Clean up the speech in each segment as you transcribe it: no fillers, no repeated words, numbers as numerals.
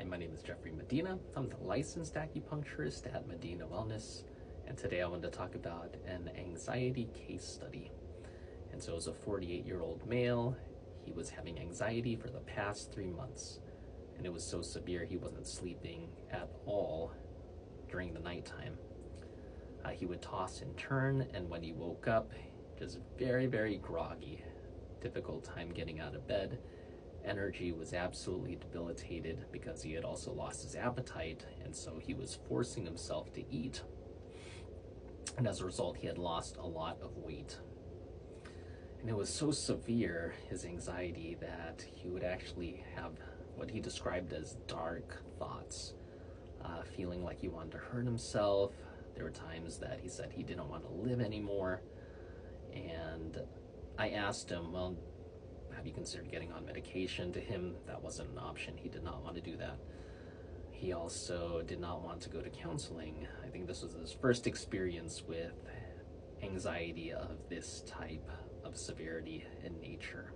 Hi, my name is Jeffrey Medina. I'm the licensed acupuncturist at Medina Wellness, and today I wanted to talk about an anxiety case study. And so, as a 48-year-old male, he was having anxiety for the past 3 months, and it was so severe he wasn't sleeping at all during the nighttime. He would toss and turn, and when he woke up, just very, very groggy, difficult time getting out of bed. Energy was absolutely debilitated because he had also lost his appetite, and so he was forcing himself to eat. And as a result, he had lost a lot of weight. And it was so severe, his anxiety, that he would actually have what he described as dark thoughts, feeling like he wanted to hurt himself. There were times that he said he didn't want to live anymore. And I asked him, well, have you considered getting on medication? To him, that wasn't an option. He did not want to do that. He also did not want to go to counseling. I think this was his first experience with anxiety of this type of severity in nature.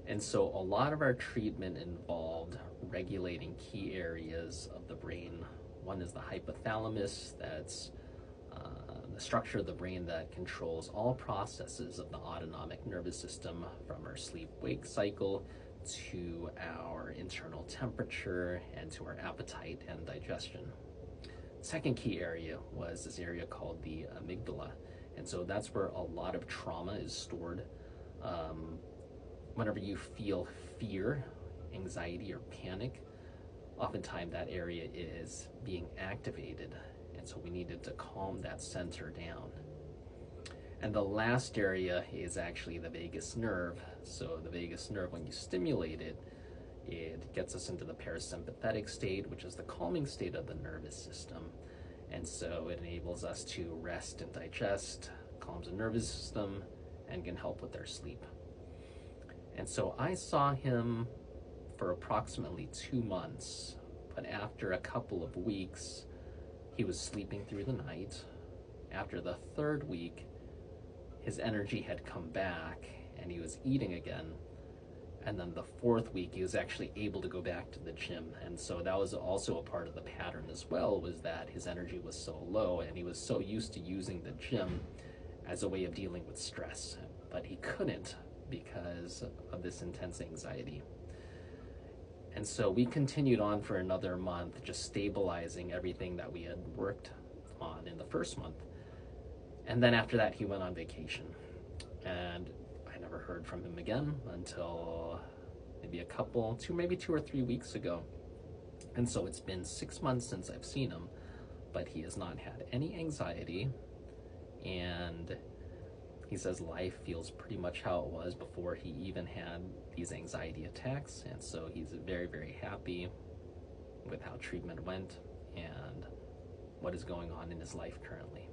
And so a lot of our treatment involved regulating key areas of the brain. One is the hypothalamus, that's the structure of the brain that controls all processes of the autonomic nervous system, from our sleep-wake cycle to our internal temperature and to our appetite and digestion. Second key area was this area called the amygdala, and so that's where a lot of trauma is stored. Whenever you feel fear, anxiety, or panic, oftentimes that area is being activated. And so we needed to calm that center down. And the last area is actually the vagus nerve. So the vagus nerve, when you stimulate it, it gets us into the parasympathetic state, which is the calming state of the nervous system. And so it enables us to rest and digest, calms the nervous system, and can help with our sleep. And so I saw him for approximately 2 months, but after a couple of weeks, he was sleeping through the night. After the third week, his energy had come back and he was eating again. And then the fourth week, he was actually able to go back to the gym. And so that was also a part of the pattern as well, was that his energy was so low and he was so used to using the gym as a way of dealing with stress. But he couldn't because of this intense anxiety. And so we continued on for another month, just stabilizing everything that we had worked on in the first month. And then after that, he went on vacation. And I never heard from him again until maybe maybe 2 or 3 weeks ago. And so it's been 6 months since I've seen him, but he has not had any anxiety. And he says life feels pretty much how it was before he even had these anxiety attacks, and so he's very, very happy with how treatment went and what is going on in his life currently.